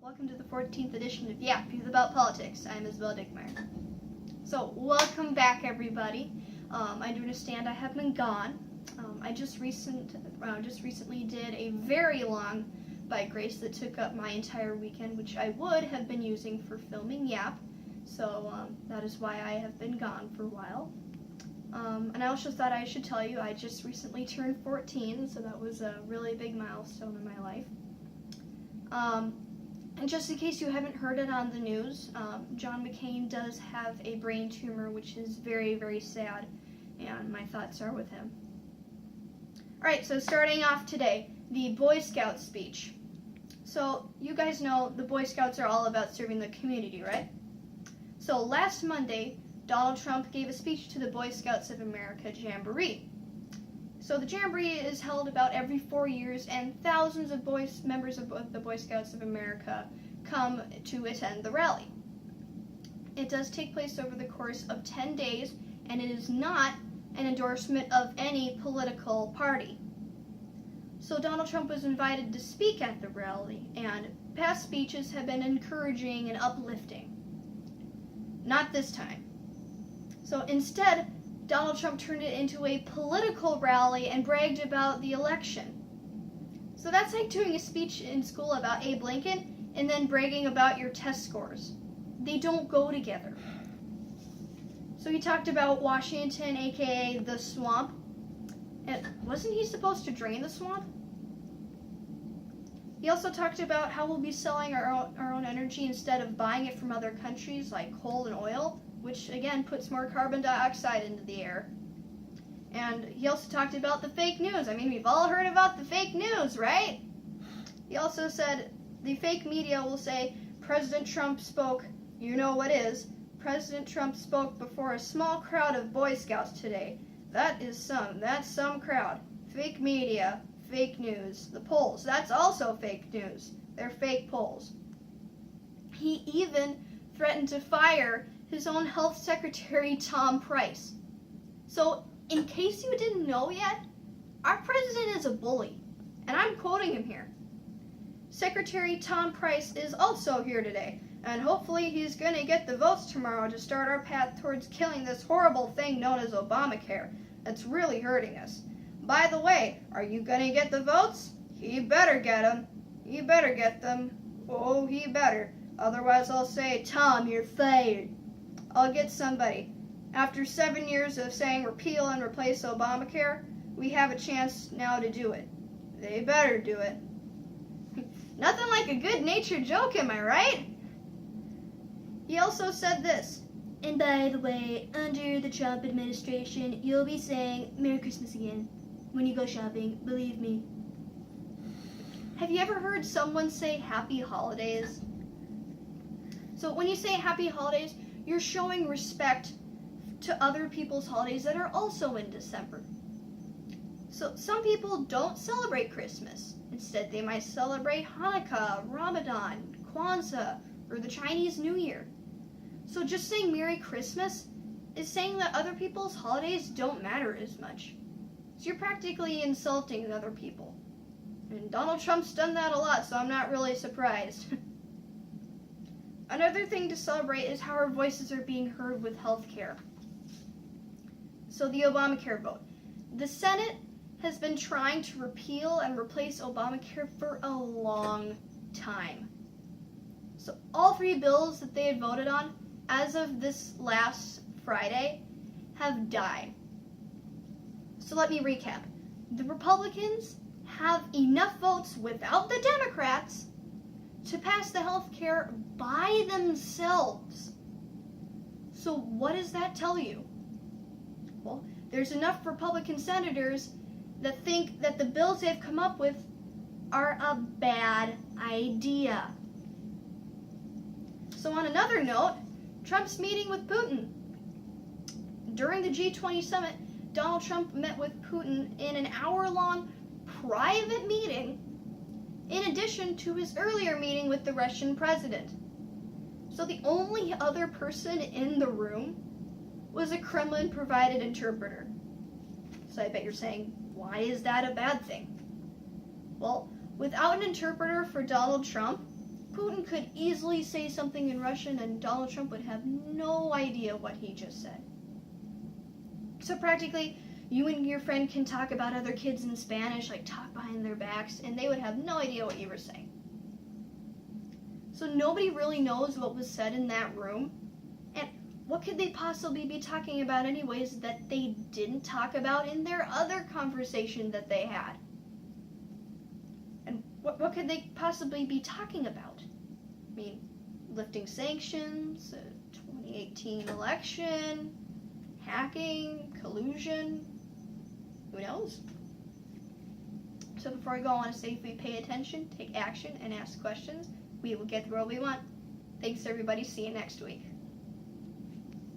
Welcome to the 14th edition of A.P Youth about politics. I'm Isabel Dickmeyer. So, welcome back, everybody. I do understand I have been gone. I just recently did a very long bike race that took up my entire weekend, which I would have been using for filming Yap. So that is why I have been gone for a while. And I also thought I should tell you I just recently turned 14, so that was a really big milestone in my life. And just in case you haven't heard it on the news, John McCain does have a brain tumor, which is very, very sad, and my thoughts are with him. Alright, so starting off today, the Boy Scout speech. So, you guys know the Boy Scouts are all about serving the community, right? So, last Monday, Donald Trump gave a speech to the Boy Scouts of America Jamboree. So the Jamboree is held about every 4 years, and thousands of members of the Boy Scouts of America come to attend the rally. It does take place over the course of 10 days, and it is not an endorsement of any political party. So Donald Trump was invited to speak at the rally, and past speeches have been encouraging and uplifting. Not this time. So instead, Donald Trump turned it into a political rally and bragged about the election. So that's like doing a speech in school about Abe Lincoln and then bragging about your test scores. They don't go together. So he talked about Washington, aka the swamp. And wasn't he supposed to drain the swamp? He also talked about how we'll be selling our own energy instead of buying it from other countries like coal and oil, which again puts more carbon dioxide into the air. And he also talked about the fake news. I mean, we've all heard about the fake news, right? He also said the fake media will say President Trump spoke, you know what is, President Trump spoke before a small crowd of Boy Scouts today. That's some crowd. Fake media, fake news. The polls, that's also fake news. They're fake polls. He even threatened to fire his own health secretary, Tom Price. So, in case you didn't know yet, our president is a bully, and I'm quoting him here. Secretary Tom Price is also here today, and hopefully he's going to get the votes tomorrow to start our path towards killing this horrible thing known as Obamacare that's really hurting us. By the way, are you going to get the votes? He better get them. He better get them. Oh, he better. Otherwise I'll say, Tom, you're fired. I'll get somebody. After 7 years of saying repeal and replace Obamacare, we have a chance now to do it. They better do it. Nothing like a good-natured joke, am I right? He also said this, and by the way, under the Trump administration, you'll be saying Merry Christmas again when you go shopping, believe me. Have you ever heard someone say Happy Holidays? So when you say Happy Holidays, you're showing respect to other people's holidays that are also in December. So some people don't celebrate Christmas. Instead, they might celebrate Hanukkah, Ramadan, Kwanzaa, or the Chinese New Year. So just saying Merry Christmas is saying that other people's holidays don't matter as much. So you're practically insulting other people. And Donald Trump's done that a lot, so I'm not really surprised. Another thing to celebrate is how our voices are being heard with health care. So the Obamacare vote. The Senate has been trying to repeal and replace Obamacare for a long time. So all three bills that they had voted on as of this last Friday have died. So let me recap. The Republicans have enough votes without the Democrats to pass the health care by themselves. So what does that tell you? Well, there's enough Republican senators that think that the bills they've come up with are a bad idea. So on another note, Trump's meeting with Putin. During the G20 summit, Donald Trump met with Putin in an hour-long private meeting in addition to his earlier meeting with the Russian president. So the only other person in the room was a Kremlin-provided interpreter. So I bet you're saying, why is that a bad thing? Well, without an interpreter for Donald Trump, Putin could easily say something in Russian and Donald Trump would have no idea what he just said. So practically, you and your friend can talk about other kids in Spanish, like talk behind their backs, and they would have no idea what you were saying. So nobody really knows what was said in that room, and what could they possibly be talking about anyways that they didn't talk about in their other conversation that they had? And what could they possibly be talking about? I mean, lifting sanctions, 2018 election, hacking, collusion, who knows? So before I go, I want to say if we pay attention, take action, and ask questions, we will get the world we want. Thanks everybody, see you next week.